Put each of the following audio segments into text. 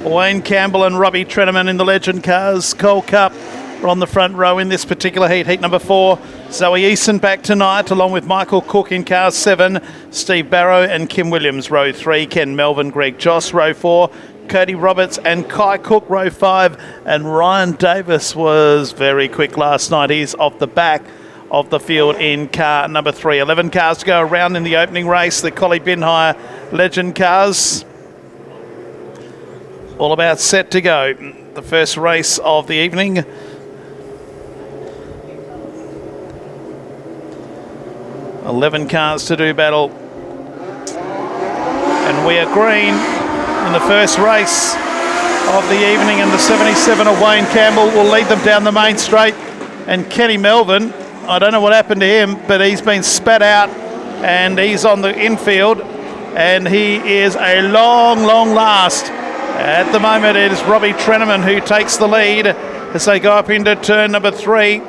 Wayne Campbell and Robbie Treneman in the Legend Cars Coal Cup are on the front row in this particular heat. Heat number 4, Zoe Eason back tonight, along with Michael Cook in car 7, Steve Barrow and Kim Williams, row 3, Ken Melvin, Greg Joss, row 4, Cody Roberts and Kai Cook, row 5, and Ryan Davis was very quick last night. He's off the back of the field in car number 3. 11 cars to go around in the opening race, the Collie Bin Hire Legend Cars. All about set to go. The first race of the evening. Eleven cars to do battle. And we are green in the first race of the evening, and the 77 of Wayne Campbell will lead them down the main straight. And Kenny Melvin, I don't know what happened to him, but he's been spat out and he's on the infield, and he is a long last. At the moment, it is Robbie Treneman who takes the lead as they go up into turn number 3.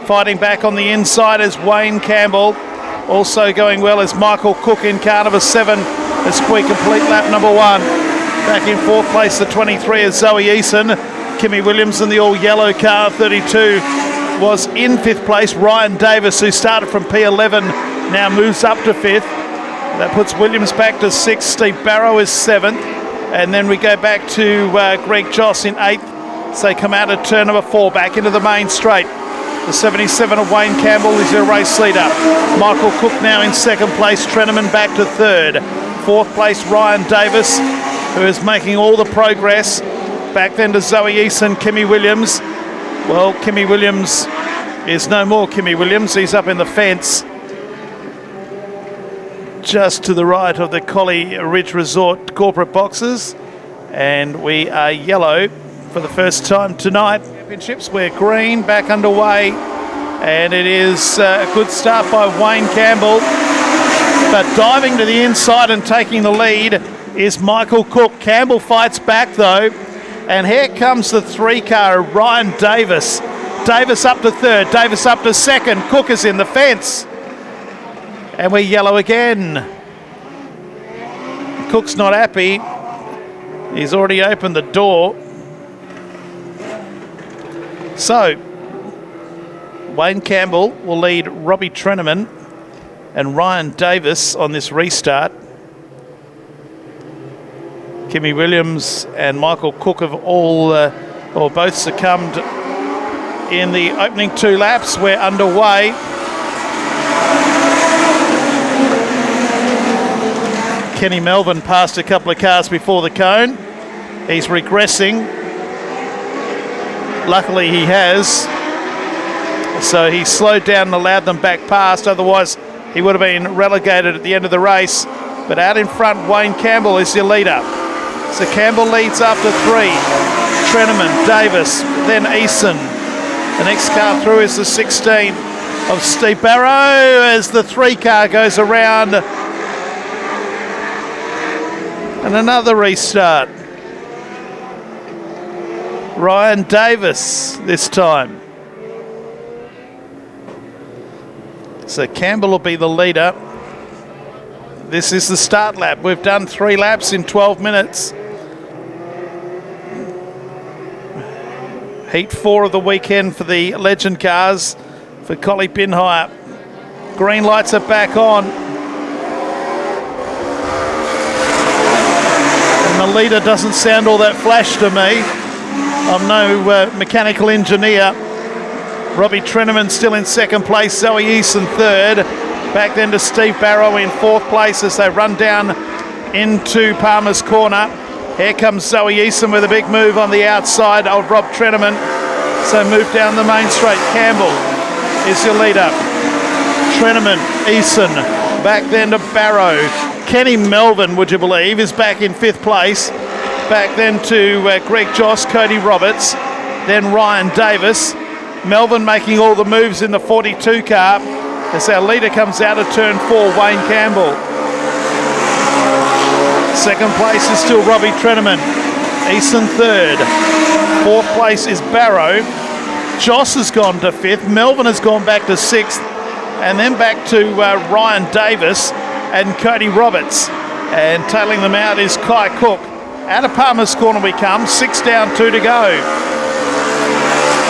Fighting back on the inside is Wayne Campbell. Also going well is Michael Cook in car number 7 as we complete lap number 1. Back in 4th place, the 23 is Zoe Eason. Kimmy Williams in the all-yellow car, 32, was in 5th place. Ryan Davis, who started from P11, now moves up to 5th. That puts Williams back to 6th. Steve Barrow is 7th. And then we go back to Greg Joss in 8th. So they come out at turn number 4, back into the main straight. The 77 of Wayne Campbell is their race leader. Michael Cook now in 2nd place. Treneman back to 3rd. 4th place, Ryan Davis, who is making all the progress. Back then to Zoe Eason, Kimmy Williams. Well, Kimmy Williams is no more Kimmy Williams. He's up in the fence, just to the right of the Collie Ridge Resort corporate boxes. And we are yellow for the first time tonight. Championships, we're green, back underway. And it is a good start by Wayne Campbell. But diving to the inside and taking the lead is Michael Cook. Campbell fights back though. And here comes the 3 car, Ryan Davis. Davis up to 3rd, Davis up to 2nd. Cook is in the fence. And we're yellow again. Cook's not happy. He's already opened the door. So, Wayne Campbell will lead Robbie Treneman and Ryan Davis on this restart. Kimmy Williams and Michael Cook have both succumbed in the opening 2 laps. We're underway. Kenny Melvin passed a couple of cars before the cone. He's regressing. Luckily he has. So he slowed down and allowed them back past. Otherwise he would have been relegated at the end of the race. But out in front, Wayne Campbell is your leader. So Campbell leads after 3. Treneman, Davis, then Eason. The next car through is the 16 of Steve Barrow as the 3 car goes around. And another restart. Ryan Davis this time. So Campbell will be the leader. This is the start lap. We've done 3 laps in 12 minutes. Heat 4 of the weekend for the Legend Cars for Collie Bin Hire. Green lights are back on. And the leader doesn't sound all that flash to me. I'm no mechanical engineer. Robbie Treneman still in 2nd place. Zoe Eason 3rd. Back then to Steve Barrow in 4th place as they run down into Palmer's Corner. Here comes Zoe Eason with a big move on the outside of Rob Treneman. So move down the main straight. Campbell is your leader. Treneman, Eason, back then to Barrow. Kenny Melvin, would you believe, is back in 5th place. Back then to Greg Joss, Cody Roberts, then Ryan Davis. Melvin making all the moves in the 42 car as our leader comes out of turn 4, Wayne Campbell. 2nd place is still Robbie Treneman. Eason 3rd. 4th place is Barrow. Joss has gone to 5th. Melvin has gone back to 6th. And then back to Ryan Davis and Cody Roberts. And tailing them out is Kai Cook. Out of Palmer's Corner we come, 6 down, 2 to go.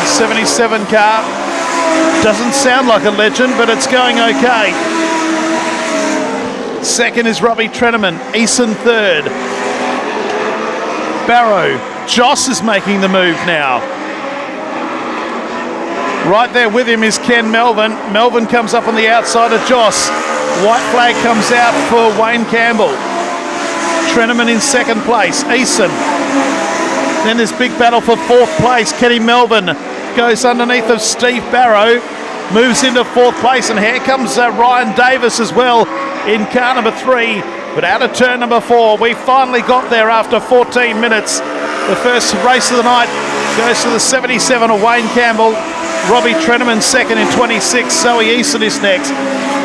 The 77 car doesn't sound like a legend, but it's going okay. Second is Robbie Treneman, Eason third. Barrow, Joss is making the move now. Right there with him is Ken Melvin. Melvin comes up on the outside of Joss. White flag comes out for Wayne Campbell. Treneman in second place. Eason. Then this big battle for fourth place. Kenny Melvin goes underneath of Steve Barrow. Moves into fourth place. And here comes Ryan Davis as well in car number 3. But out of turn number 4. We finally got there after 14 minutes. The first race of the night goes to the 77 of Wayne Campbell. Robbie Treneman second in 26. Zoe Eason is next.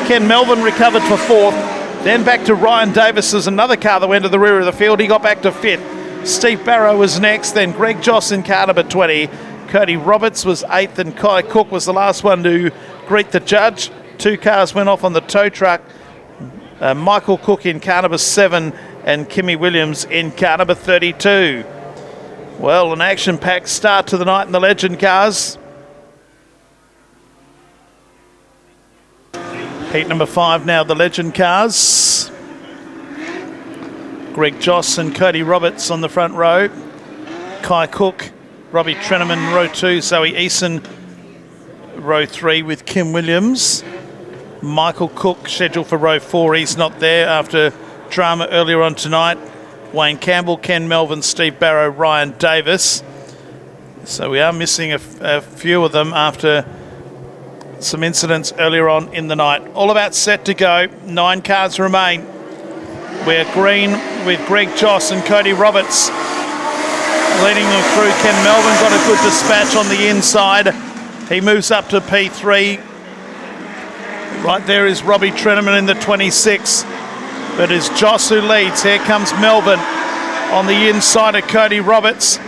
Ken Melvin recovered for fourth. Then back to Ryan Davis as another car that went to the rear of the field. He got back to fifth. Steve Barrow was next. Then Greg Joss in car number 20. Cody Roberts was eighth, and Kai Cook was the last one to greet the judge. 2 cars went off on the tow truck. Michael Cook in car number 7 and Kimmy Williams in car number 32. Well, an action-packed start to the night in the Legend cars. Heat number 5 now, the Legend cars. Greg Joss and Cody Roberts on the front row. Kai Cook, Robbie Treneman, row 2. Zoe Eason, row 3 with Kim Williams. Michael Cook scheduled for row 4. He's not there after drama earlier on tonight. Wayne Campbell, Ken Melvin, Steve Barrow, Ryan Davis. So we are missing a few of them after some incidents earlier on in the night. All about set to go. 9 cars remain. We're green with Greg Joss and Cody Roberts leading them through. Ken Melvin got a good dispatch on the inside. He moves up to P3. Right there is Robbie Treneman in the 26. But it's Joss who leads. Here comes Melvin on the inside of Cody Roberts.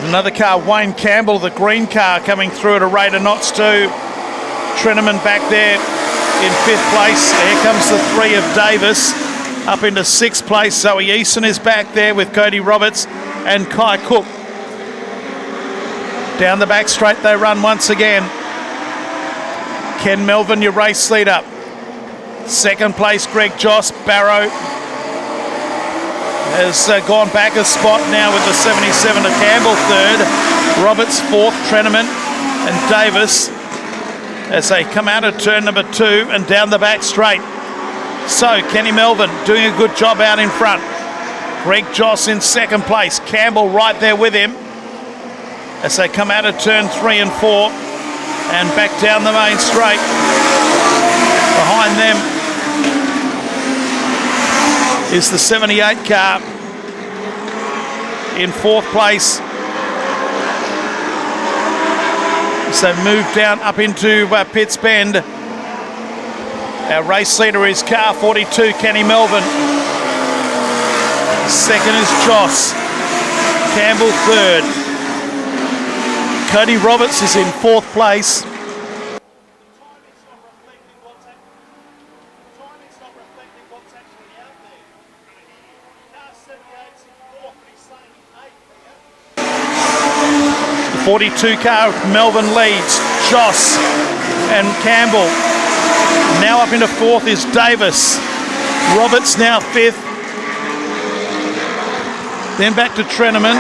Another car, Wayne Campbell, the green car, coming through at a rate of knots too. Treneman back there in 5th place. Here comes the 3 of Davis up into 6th place. Zoe Eason is back there with Cody Roberts and Kai Cook. Down the back straight they run once again. Ken Melvin, your race leader. 2nd place, Greg Joss. Barrow has gone back a spot now with the 77 of Campbell 3rd. Roberts 4th, Treneman and Davis as they come out of turn number 2 and down the back straight. So Kenny Melvin doing a good job out in front. Greg Joss in 2nd place. Campbell right there with him as they come out of turn 3 and 4 and back down the main straight. Behind them is the 78 car in 4th place. So move down up into Pitts Bend. Our race leader is car 42, Kenny Melvin. 2nd is Joss. Campbell 3rd. Cody Roberts is in 4th place. The 42 car, Melvin leads. Joss and Campbell. Now up into 4th is Davis. Roberts now 5th. Then back to Treneman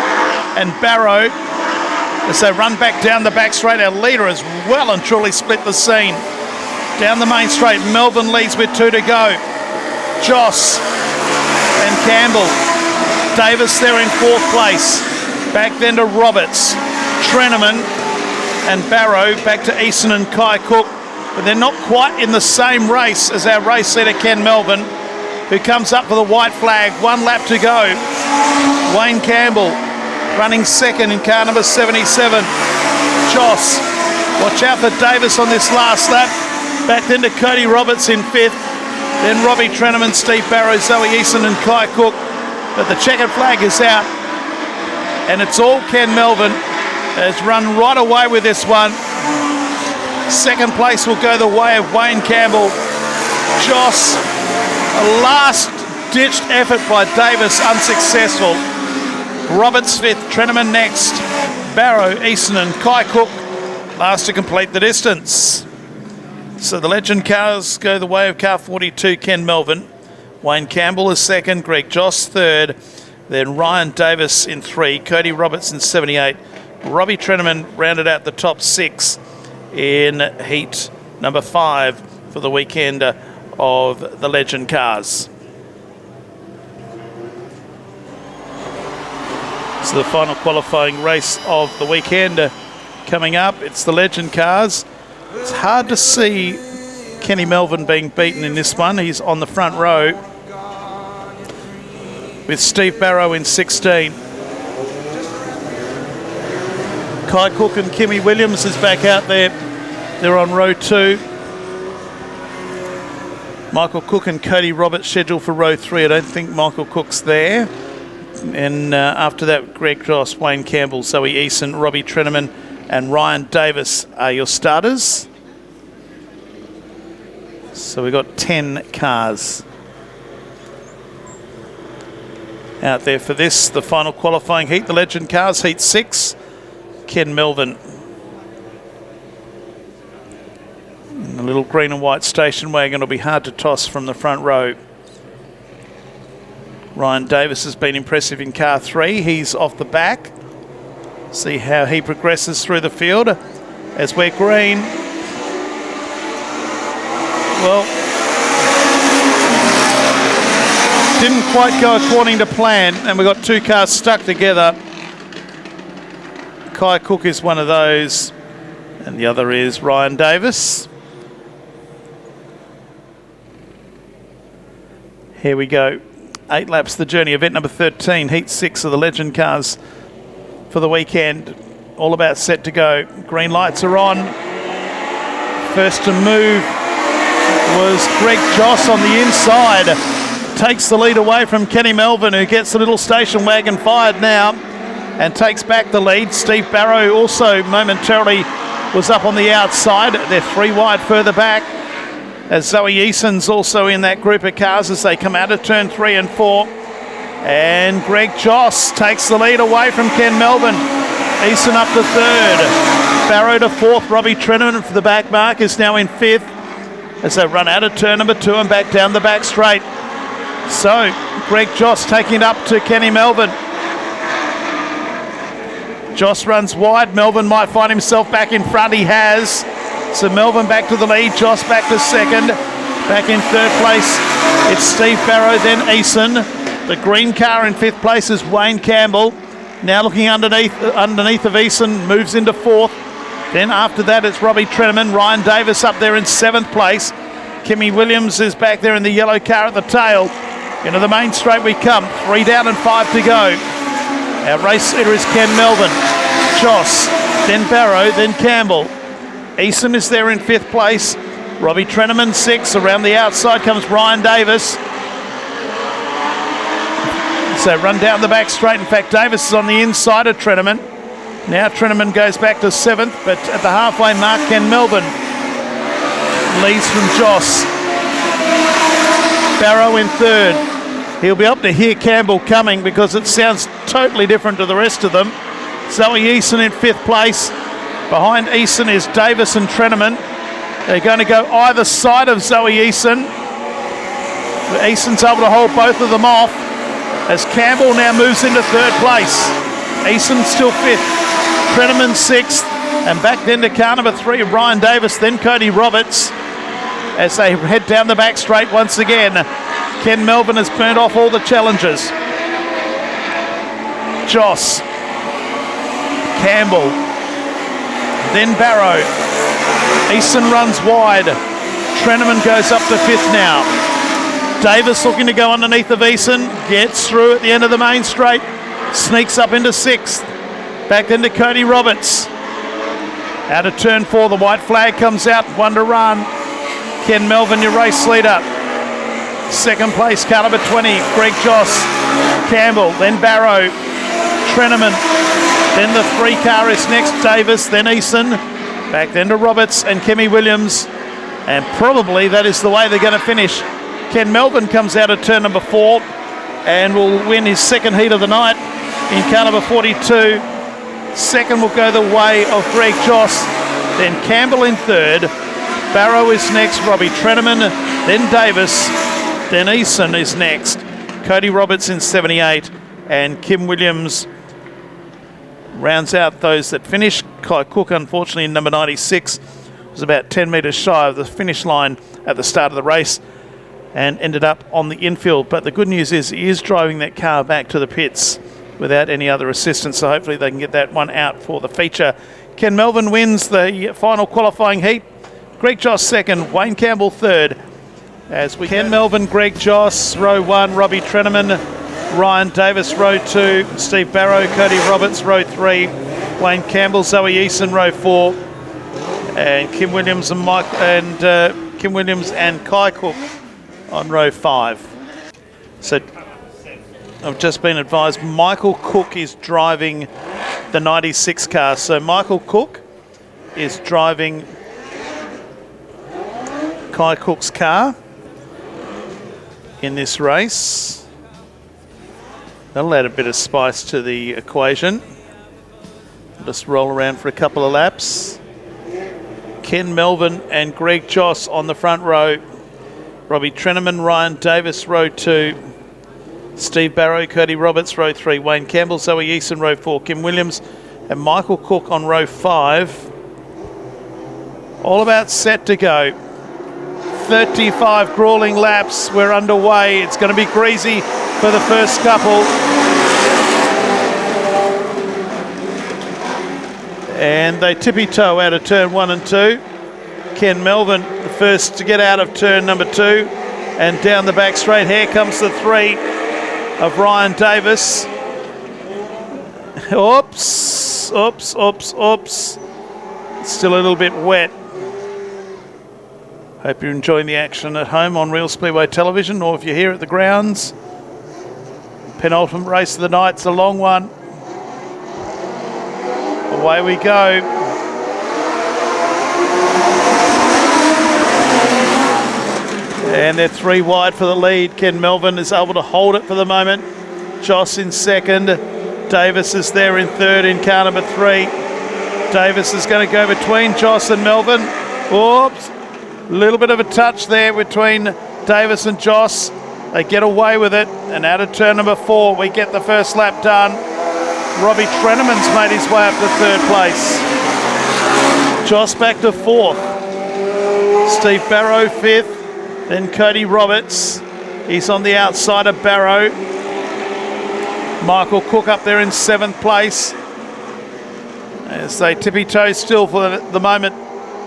and Barrow as they run back down the back straight. Our leader has well and truly split the scene. Down the main straight, Melvin leads with 2 to go. Joss and Campbell. Davis there in 4th place. Back then to Roberts. Treneman and Barrow, back to Eason and Kai Cook, but they're not quite in the same race as our race leader Ken Melvin, who comes up for the white flag. 1 lap to go. Wayne Campbell running 2nd in car number 77. Joss, watch out for Davis on this last lap. Back then to Cody Roberts in 5th. Then Robbie Treneman, Steve Barrow, Zoe Eason and Kai Cook. But the checkered flag is out. And it's all Ken Melvin. Has run right away with this one. 2nd place will go the way of Wayne Campbell. Joss, a last ditched effort by Davis, unsuccessful. Roberts fifth, Treneman next. Barrow, Easton and Kai Cook last to complete the distance. So the Legend cars go the way of car 42, Ken Melvin. Wayne Campbell is second, Greg Joss third, then Ryan Davis in 3, Cody Roberts in 78. Robbie Treneman rounded out the top 6 in heat number 5 for the weekend of the Legend cars. So the final qualifying race of the weekend coming up. It's the Legend cars. It's hard to see Kenny Melvin being beaten in this one. He's on the front row with Steve Barrow in 16. Kai Cook and Kimmy Williams is back out there. They're on row 2. Michael Cook and Cody Roberts scheduled for row 3. I don't think Michael Cook's there. And after that, Greg Joss, Wayne Campbell, Zoe Eason, Robbie Treneman and Ryan Davis are your starters. So we've got 10 cars out there for this, the final qualifying heat. The Legend cars, heat 6, Ken Melvin. And the little green and white station wagon will be hard to toss from the front row. Ryan Davis has been impressive in car 3. He's off the back. See how he progresses through the field as we're green. Well, didn't quite go according to plan, and we've got 2 cars stuck together. Kai Cook is one of those, and the other is Ryan Davis. Here we go. 8 laps the journey, event number 13, heat 6 of the Legend cars for the weekend. All about set to go. Green lights are on. First to move was Greg Joss on the inside. Takes the lead away from Kenny Melvin, who gets the little station wagon fired now and takes back the lead. Steve Barrow also momentarily was up on the outside. They're 3 wide further back, as Zoe Eason's also in that group of cars as they come out of turn 3 and 4. And Greg Joss takes the lead away from Ken Melvin. Eason up to 3rd. Barrow to 4th. Robbie Treneman for the back mark is now in 5th as they run out of turn number 2 and back down the back straight. So Greg Joss taking it up to Kenny Melvin. Joss runs wide. Melvin might find himself back in front. He has. So Melvin back to the lead. Joss back to 2nd. Back in 3rd place, it's Steve Barrow, then Eason. The green car in 5th place is Wayne Campbell. Now looking underneath of Eason, moves into 4th. Then after that, it's Robbie Treneman. Ryan Davis up there in 7th place. Kimmy Williams is back there in the yellow car at the tail. Into the main straight we come. 3 down and 5 to go. Our race leader is Ken Melvin. Joss, then Barrow, then Campbell. Eason is there in 5th place. Robbie Treneman 6th. Around the outside comes Ryan Davis. So run down the back straight. In fact, Davis is on the inside of Treneman. Now Treneman goes back to 7th, but at the halfway mark, Ken Melvin leads from Joss. Barrow in 3rd. He'll be up to hear Campbell coming because it sounds totally different to the rest of them. Zoe Eason in 5th place. Behind Eason is Davis and Treneman. They're going to go either side of Zoe Eason. Eason's able to hold both of them off as Campbell now moves into 3rd place. Eason still 5th. Treneman 6th. And back then to car number 3, Ryan Davis, then Cody Roberts. As they head down the back straight once again. Ken Melvin has burnt off all the challengers. Joss. Campbell. Then Barrow. Eason runs wide. Treneman goes up to 5th now. Davis looking to go underneath of Eason. Gets through at the end of the main straight. Sneaks up into 6th. Back into Cody Roberts. Out of turn 4, the white flag comes out. 1 to run. Ken Melvin, your race leader. 2nd place, car number 20, Greg Joss. Campbell, then Barrow. Treneman. Then the 3 car is next, Davis, then Eason. Back then to Roberts and Kimmy Williams. And probably that is the way they're going to finish. Ken Melvin comes out of turn number 4 and will win his second heat of the night in car number 42. Second will go the way of Greg Joss, then Campbell in third. Barrow is next, Robbie Treneman, then Davis, then Eason is next. Cody Roberts in 78, and Kim Williams rounds out those that finish. Kai Cook, unfortunately, in number 96, was about 10 metres shy of the finish line at the start of the race and ended up on the infield. But the good news is he is driving that car back to the pits without any other assistance, so hopefully they can get that one out for the feature. Ken Melvin wins the final qualifying heat. Greg Joss second, Wayne Campbell third. Ken Melvin, Greg Joss, row 1, Robbie Treneman, Ryan Davis, row 2, Steve Barrow, Cody Roberts, row 3, Wayne Campbell, Zoe Eason, row 4, and Kim Williams and Kai Cook on row 5. So I've just been advised Michael Cook is driving the 96 car. So Michael Cook is driving Kai Cook's car in this race. That'll add a bit of spice to the equation. Just roll around for a couple of laps. Ken Melvin and Greg Joss on the front row. Robbie Treneman, Ryan Davis, row 2. Steve Barrow, Cody Roberts, row 3. Wayne Campbell, Zoe Eason, row 4. Kim Williams and Michael Cook on row 5. All about set to go. 35 grueling laps. We're underway. It's going to be greasy for the first couple. And they tippy-toe out of turn 1 and 2. Ken Melvin, the first to get out of turn number 2. And down the back straight, here comes the 3 of Ryan Davis. Oops, oops, oops, oops. It's still a little bit wet. Hope you're enjoying the action at home on Real Speedway Television, or if you're here at the grounds. Penultimate race of the night. It's a long one. Away we go. And they're 3 wide for the lead. Ken Melvin is able to hold it for the moment. Joss in second. Davis is there in third in car number 3. Davis is going to go between Joss and Melvin. Oops. A little bit of a touch there between Davis and Joss. They get away with it. And out of turn number 4, we get the first lap done. Robbie Treneman's made his way up to third place. Joss back to 4th. Steve Barrow 5th. Then Cody Roberts. He's on the outside of Barrow. Michael Cook up there in 7th place. As they tippy-toe still for the moment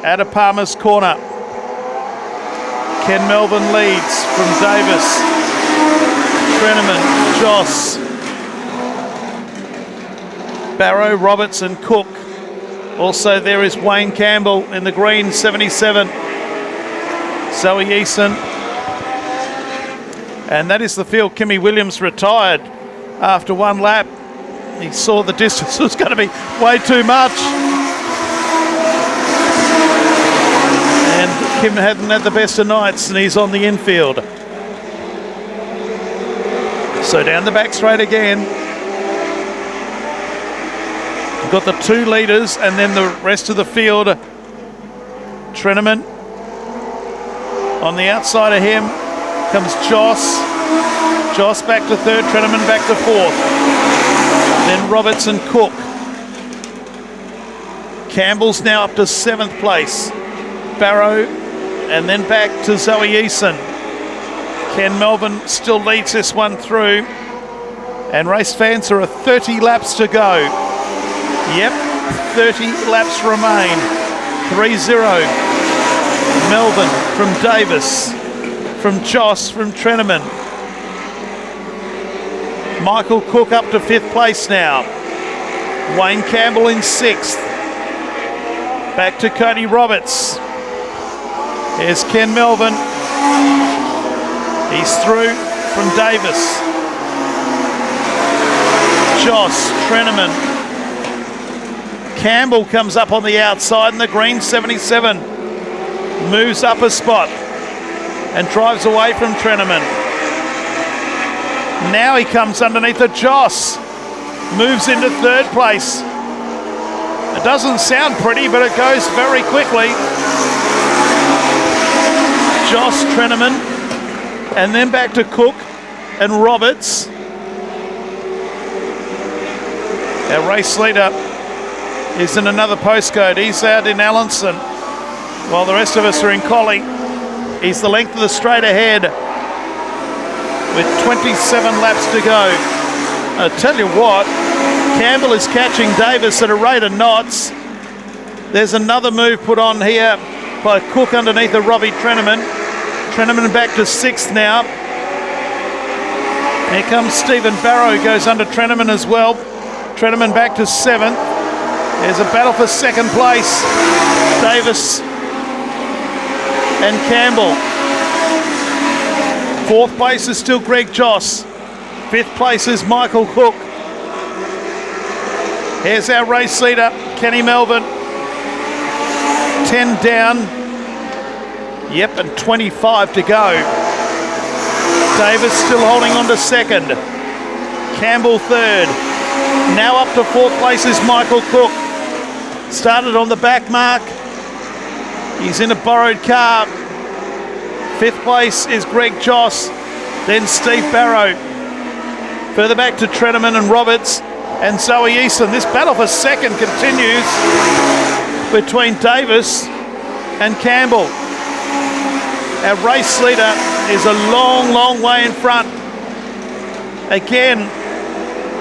out of Palmer's corner. Ken Melvin leads from Davis. Treneman, Joss, Barrow, Roberts and Cook. Also there is Wayne Campbell in the green 77. Zoe Eason. And that is the field. Kimmy Williams retired after 1 lap. He saw the distance was going to be way too much. And Kim hadn't had the best of nights and he's on the infield. So down the back straight again. We've got the 2 leaders and then the rest of the field. Treneman. On the outside of him comes Joss. Joss back to 3rd, Treneman back to 4th. Then Roberts and Cook. Campbell's now up to 7th place. Barrow and then back to Zoe Eason. Ken Melvin still leads this one through. And race fans, there are 30 laps to go. Yep, 30 laps remain. 3-0. Melvin from Davis, from Joss, from Treneman. Michael Cook up to 5th place now. Wayne Campbell in 6th. Back to Cody Roberts. Here's Ken Melvin. He's through from Davis. Joss, Treneman. Campbell comes up on the outside in the green 77. Moves up a spot. and drives away from Treneman. Now he comes underneath a Joss. Moves into third place. It doesn't sound pretty, but it goes very quickly. Joss, Treneman, and then back to Cook and Roberts. Our race leader is in another postcode. He's out in Allenson, while the rest of us are in Collie. He's the length of the straight ahead with 27 laps to go. I tell you what, Campbell is catching Davis at a rate of knots. There's another move put on here by Cook underneath of Robbie Treneman. Treneman back to sixth now. Here comes Stephen Barrow, goes under Treneman as well. Treneman back to seventh. There's a battle for second place. Davis and Campbell. Fourth place is still Greg Joss. Fifth place is Michael Cook. Here's our race leader, Kenny Melvin. 10 down. Yep, and 25 to go. Davis still holding on to second. Campbell third. Now up to fourth place is Michael Cook. Started on the back mark. He's in a borrowed car. Fifth place is Greg Joss. Then Steve Barrow. Further back to Treneman and Roberts and Zoe Easton. This battle for second continues between Davis and Campbell. Our race leader is a long, long way in front. Again,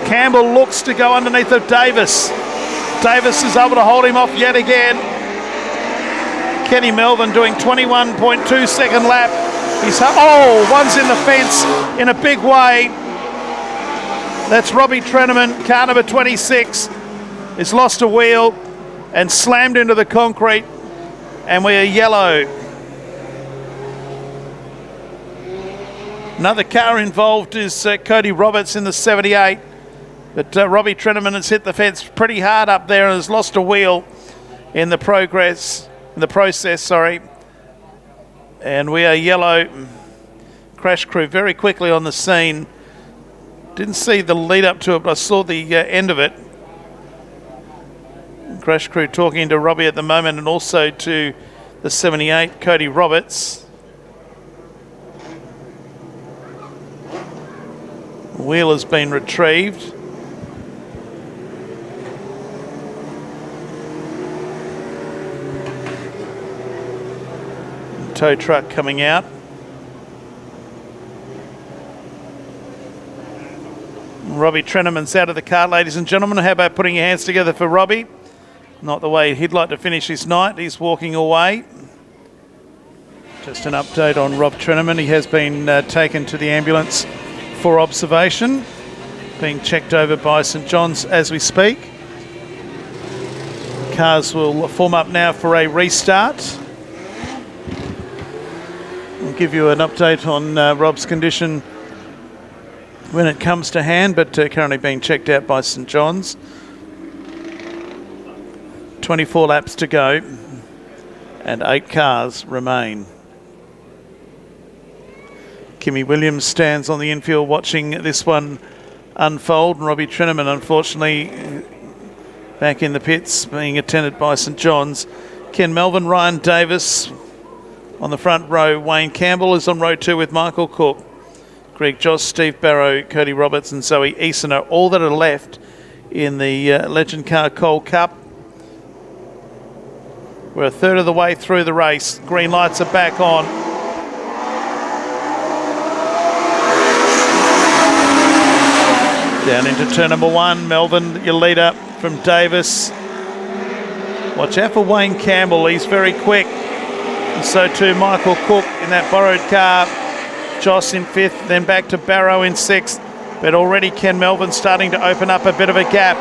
Campbell looks to go underneath of Davis. Davis is able to hold him off yet again. Kenny Melvin doing 21.2 second lap. One's in the fence in a big way. That's Robbie Treneman, car number 26. He's lost a wheel and slammed into the concrete, and we are yellow. Another car involved is Cody Roberts in the 78, but Robbie Treneman has hit the fence pretty hard up there and has lost a wheel in the process. And we are yellow. Crash crew very quickly on the scene. Didn't see the lead up to it, but I saw the end of it. Crash crew talking to Robbie at the moment, and also to the 78, Cody Roberts. Wheel has been retrieved. Tow truck coming out. Robbie Treneman's out of the car, ladies and gentlemen. How about putting your hands together for Robbie? Not the way he'd like to finish his night. He's walking away. Just an update on Rob Treneman. He has been taken to the ambulance for observation, being checked over by St John's as we speak. Cars will form up now for a restart. We'll give you an update on Rob's condition when it comes to hand, but currently being checked out by St John's. 24 laps to go and 8 cars remain. Kimmy Williams stands on the infield watching this one unfold, and Robbie Treneman, unfortunately, back in the pits being attended by St John's. Ken Melvin, Ryan Davis on the front row. Wayne Campbell is on row 2 with Michael Cook. Greg Joss, Steve Barrow, Cody Roberts and Zoe Easton are all that are left in the Legend Car Coal Cup. We're a third of the way through the race. Green lights are back on. Down into turn number 1. Melvin, your leader from Davis. Watch out for Wayne Campbell. He's very quick. And so too Michael Cook in that borrowed car. Joss in 5th, then back to Barrow in 6th. But already Ken Melvin starting to open up a bit of a gap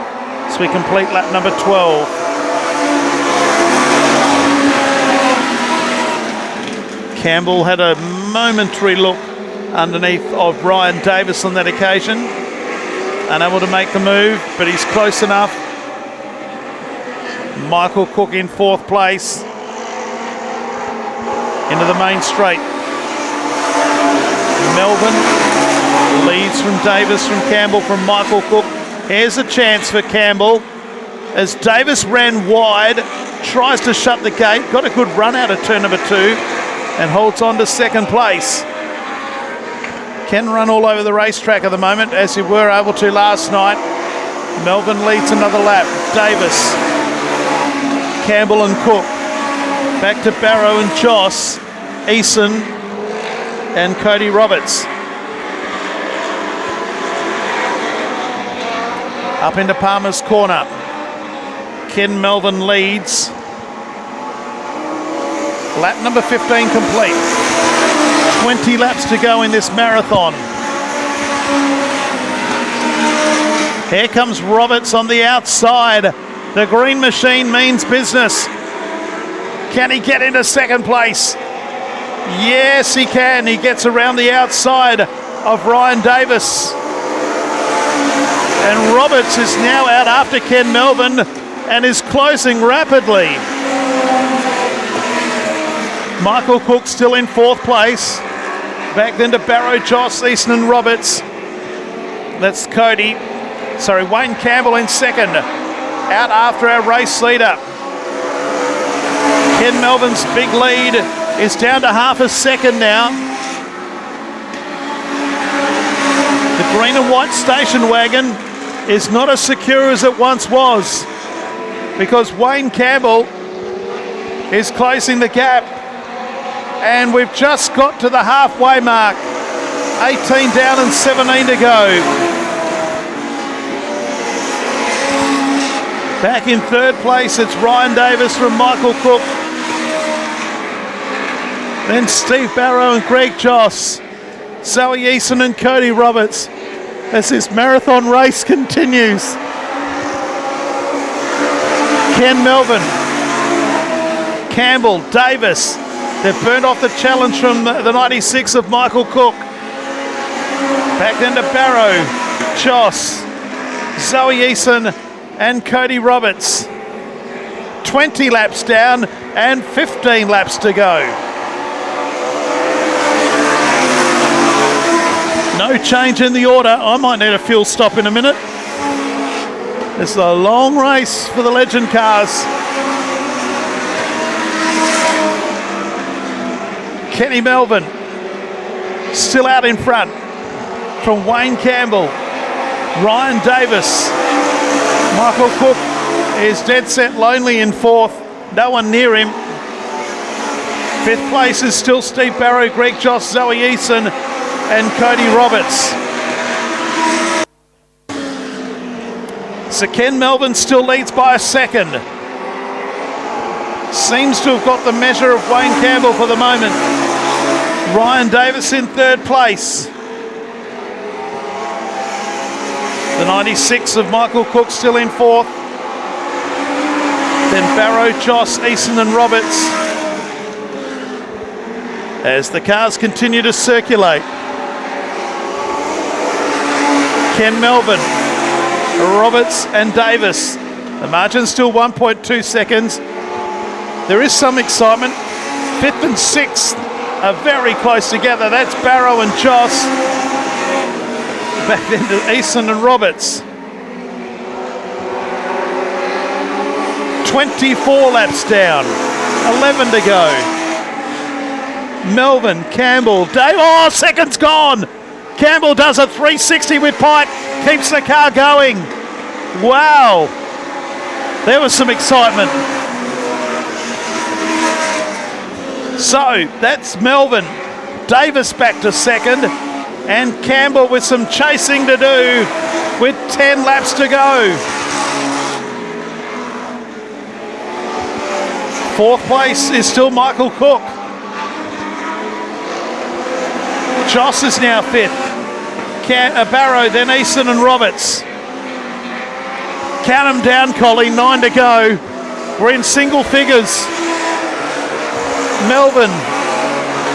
as we complete lap number 12. Campbell had a momentary look underneath of Ryan Davis on that occasion. Unable to make the move, but he's close enough. Michael Cook in 4th place. Into the main straight. Melvin leads from Davis, from Campbell, from Michael Cook. Here's a chance for Campbell as Davis ran wide, tries to shut the gate, got a good run out of turn number 2 and holds on to second place. Can run all over the racetrack at the moment, as you were able to last night. Melvin leads another lap. Davis, Campbell and Cook. Back to Barrow and Joss, Eason and Cody Roberts. Up into Palmer's corner. Ken Melvin leads. Lap number 15 complete. 20 laps to go in this marathon. Here comes Roberts on the outside. The green machine means business. Can he get into second place? Yes, he can. He gets around the outside of Ryan Davis. And Roberts is now out after Ken Melvin and is closing rapidly. Michael Cook still in 4th place. Back then to Barrow, Joss, Easton and Roberts. That's Cody. Sorry, Wayne Campbell in 2nd. Out after our race leader. Ken Melvin's big lead is down to half a second now. The green and white station wagon is not as secure as it once was, because Wayne Campbell is closing the gap, and we've just got to the halfway mark. 18 down and 17 to go. Back in 3rd place, it's Ryan Davis from Michael Cook. Then Steve Barrow and Greg Joss. Zoe Eason and Cody Roberts as this marathon race continues. Ken Melvin, Campbell, Davis. They've burned off the challenge from the 96 of Michael Cook. Back then to Barrow, Joss, Zoe Eason and Cody Roberts. 20 laps down and 15 laps to go. No change in the order. I might need a fuel stop in a minute. It's a long race for the legend cars. Kenny Melvin still out in front from Wayne Campbell. Ryan Davis. Michael Cook is dead set lonely in 4th. No one near him. 5th place is still Steve Barrow, Greg Joss, Zoe Eason and Cody Roberts. So Ken Melvin still leads by a second. Seems to have got the measure of Wayne Campbell for the moment. Ryan Davis in 3rd place. The 96 of Michael Cook still in 4th. Then Barrow, Joss, Eason and Roberts. As the cars continue to circulate. Ken Melvin, Roberts and Davis. The margin's still 1.2 seconds. There is some excitement. 5th and 6th are very close together. That's Barrow and Joss. Back then to Eason and Roberts. 24 laps down. 11 to go. Melvin, Campbell, Dave. Oh, second's gone. Campbell does a 360 with Pike. Keeps the car going. Wow. There was some excitement. So that's Melvin. Davis back to 2nd. And Campbell with some chasing to do with 10 laps to go. 4th place is still Michael Cook. Joss is now 5th. Barrow, then Eason and Roberts. Count them down, Collie, 9 to go. We're in single figures. Melvin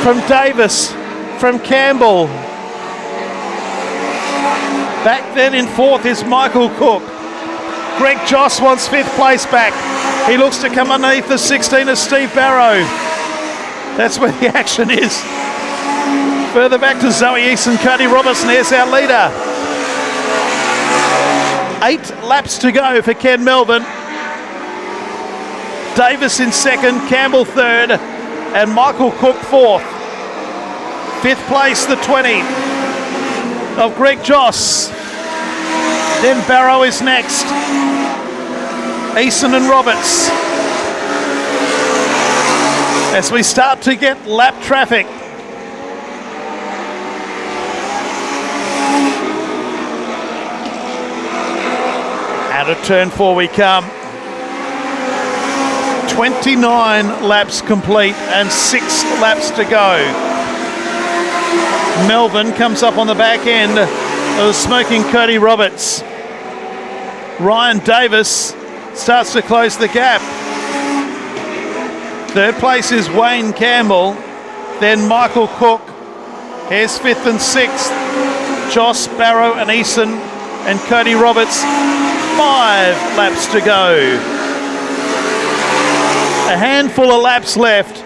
from Davis, from Campbell. Back then in 4th is Michael Cook. Greg Joss wants 5th place back. He looks to come underneath the 16 of Steve Barrow. That's where the action is. Further back to Zoe East and Cody Robertson. Here's our leader. 8 laps to go for Ken Melvin. Davis in second, Campbell third, and Michael Cook fourth. Fifth place, the 20 of Greg Joss. Then Barrow is next. Eason and Roberts. As we start to get lap traffic. Out of turn 4 we come. 29 laps complete and 6 laps to go. Melvin comes up on the back end of smoking Cody Roberts. Ryan Davis starts to close the gap. Third place is Wayne Campbell, then Michael Cook. Here's 5th and 6th. Joss, Barrow and Eason and Cody Roberts. 5 laps to go. A handful of laps left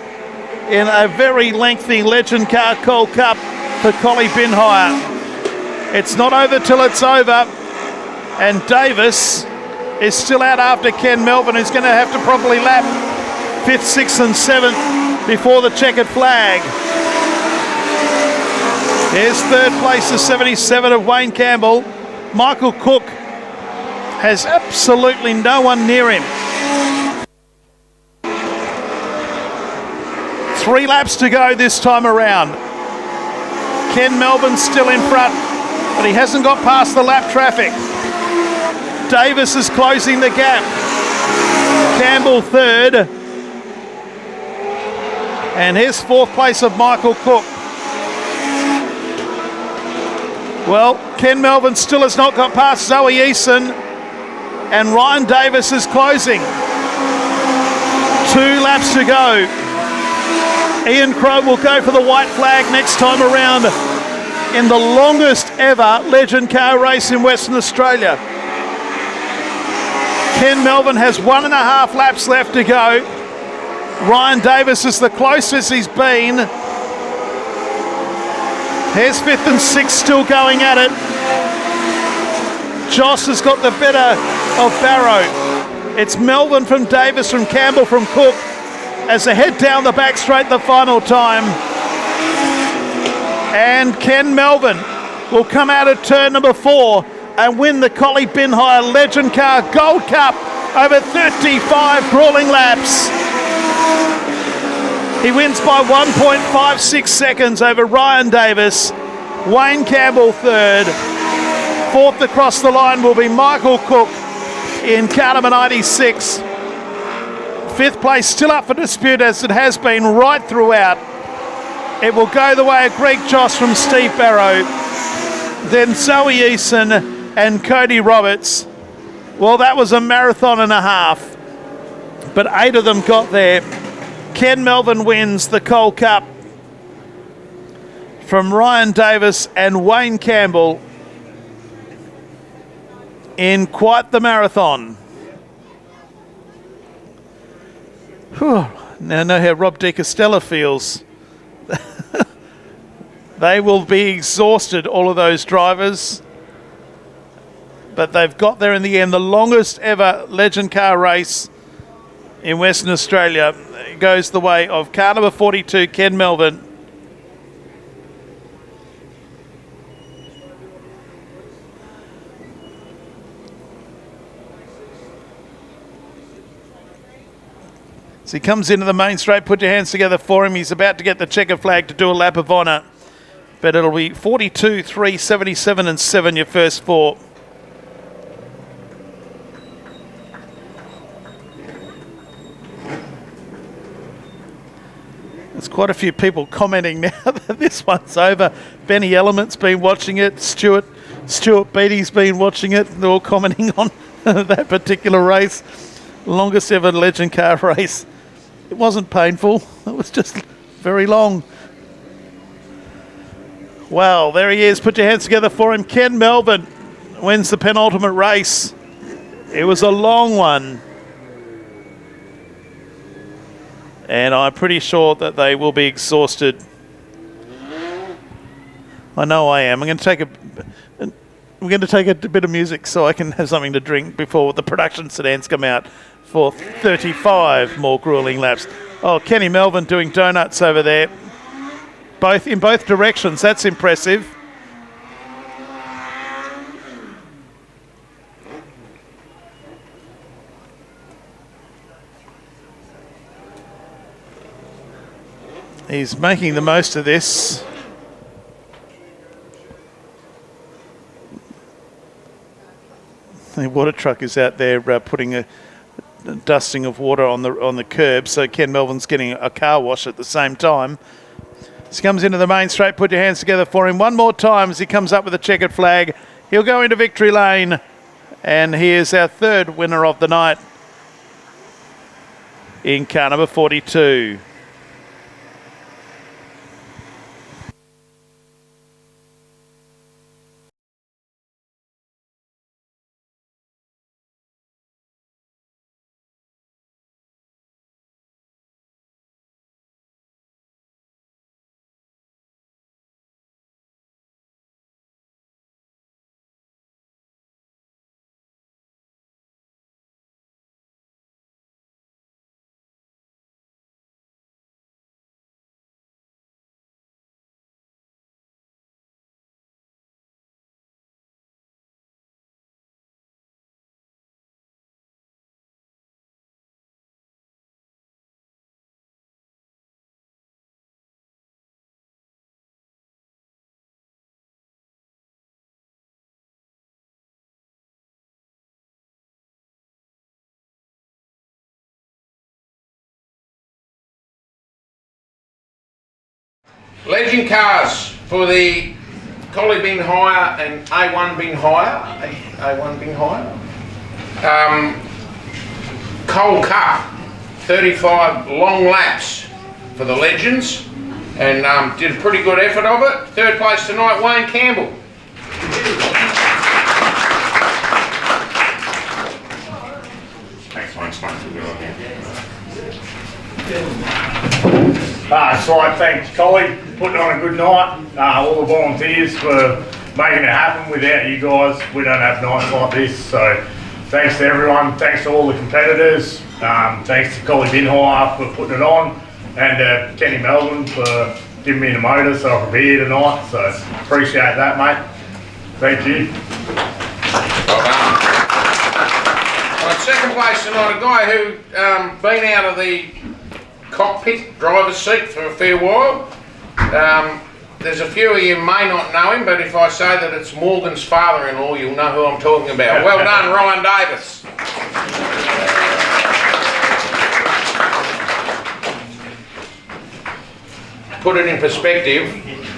in a very lengthy Legend Car Coal Cup for Collie bin hire. It's not over till it's over, and Davis is still out after Ken Melvin, who's going to have to probably lap 5th, 6th and 7th before the checkered flag. Here's third place, the 77 of Wayne Campbell. Michael Cook has absolutely no one near him. 3 laps to go this time around. Ken Melvin still in front, but he hasn't got past the lap traffic. Davis is closing the gap. Campbell third. And here's 4th place of Michael Cook. Well, Ken Melvin still has not got past Zoe Eason, and Ryan Davis is closing. 2 laps to go. Ian Crowe will go for the white flag next time around in the longest ever Legend Car race in Western Australia. Ken Melvin has 1.5 laps left to go. Ryan Davis is the closest he's been. Here's 5th and 6th still going at it. Joss has got the better of Barrow. It's Melvin from Davis, from Campbell, from Cook, as they head down the back straight the final time. And Ken Melvin will come out of turn number 4 and win the Collie bin hire Legend Car Gold Cup over 35 grueling laps. He wins by 1.56 seconds over Ryan Davis. Wayne Campbell third. 4th across the line will be Michael Cook in car number 96. 5th place still up for dispute, as it has been right throughout. It will go the way of Greg Joss from Steve Barrow, then Zoe Eason and Cody Roberts. Well, that was a marathon and a half, but 8 of them got there. Ken Melvin wins the Coal Cup from Ryan Davis and Wayne Campbell in quite the marathon. Whew. Now I know how Rob De Castella feels. They will be exhausted, all of those drivers. But they've got there in the end. The longest ever Legend Car race in Western Australia goes the way of car number 42, Ken Melvin. So he comes into the main straight. Put your hands together for him. He's about to get the checker flag to do a lap of honour. But it'll be 42, 3, 77 and 7, your first 4. There's quite a few people commenting now that this one's over. Benny Element's been watching it. Stuart Beatty's been watching it. They're all commenting on that particular race. Longest ever Legend Car race. It wasn't painful. It was just very long. Wow, there he is. Put your hands together for him. Ken Melvin wins the penultimate race. It was a long one. And I'm pretty sure that they will be exhausted. I know I am. We're going to take a bit of music so I can have something to drink before the production sedans come out for 35 more grueling laps. Oh, Kenny Melvin doing donuts over there. In both directions. That's impressive. He's making the most of this. The water truck is out there putting a dusting of water on the curb, so Ken Melvin's getting a car wash at the same time. As he comes into the main straight, put your hands together for him one more time as he comes up with a checkered flag. He'll go into victory lane, and he is our third winner of the night in car number 42. Legend cars for the Collie bin hire and A1 bin hire. A1 bin hire. Coal Cup, 35 long laps for the Legends, and did a pretty good effort of it. Third place tonight, Wayne Campbell. Thanks, Wayne. So I thank Collie for putting on a good night, all the volunteers for making it happen. Without you guys, we don't have nights like this. So thanks to everyone, thanks to all the competitors, thanks to Collie Bin Hire for putting it on, and Kenny Melvin for giving me the motor so I could be here tonight. So appreciate that, mate. Thank you. Well done. Well, second place tonight, a guy who been out of the cockpit driver's seat for a fair while. There's a few of you may not know him, but if I say that it's Morgan's father-in-law, you'll know who I'm talking about. Well done, Ryan Davis. Put it in perspective,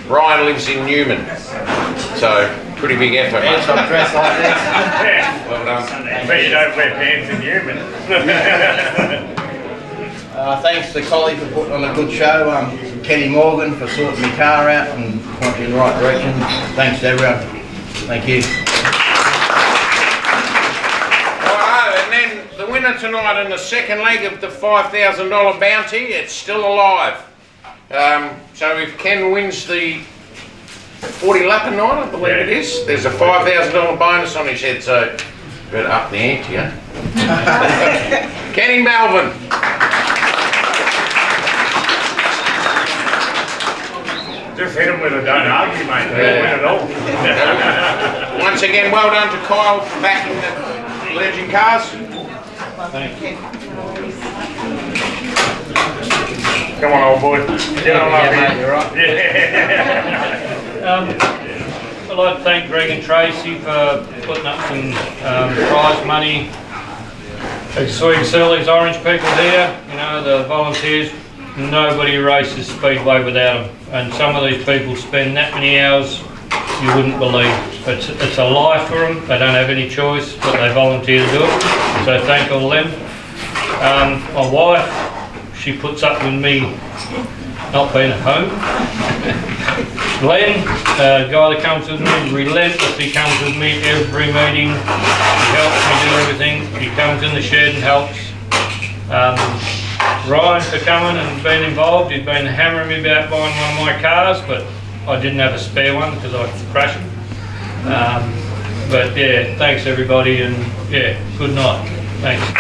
Ryan lives in Newman, so pretty big effort. Yes, I'm dressed like this. Yeah. Well done. But you don't wear pants in Newman. Thanks to Collie for putting on a good show. Kenny Morgan for sorting my car out and pointing in the right direction. Thanks to everyone. Thank you. Righto, and then the winner tonight in the second leg of the $5,000 bounty, it's still alive. So if Ken wins the 40 lap a night, I believe it is, there's a $5,000 bonus on his head, so better up the ante, yeah? Kenny Melvin. Just hit him with a don't argue, mate. They'll win it all. Once again, well done to Kyle for backing the Legend cars. Thank you. Come on, old boy. Get on up mate, here. you're right. Yeah. I'd like to thank Greg and Tracy for putting up some prize money. As you saw, you can see all these orange people here, you know, the volunteers. Nobody races Speedway without them, and some of these people spend that many hours you wouldn't believe. It's a life for them. They don't have any choice, but they volunteer to do it, so thank all them. My wife, she puts up with me not being at home. Glenn, the guy that comes with me, relentlessly comes with me every meeting. He helps me do everything. He comes in the shed and helps. Ryan for coming and being involved. He's been hammering me about buying one of my cars, but I didn't have a spare one because I crashed it. But yeah, thanks everybody, and yeah, good night. Thanks.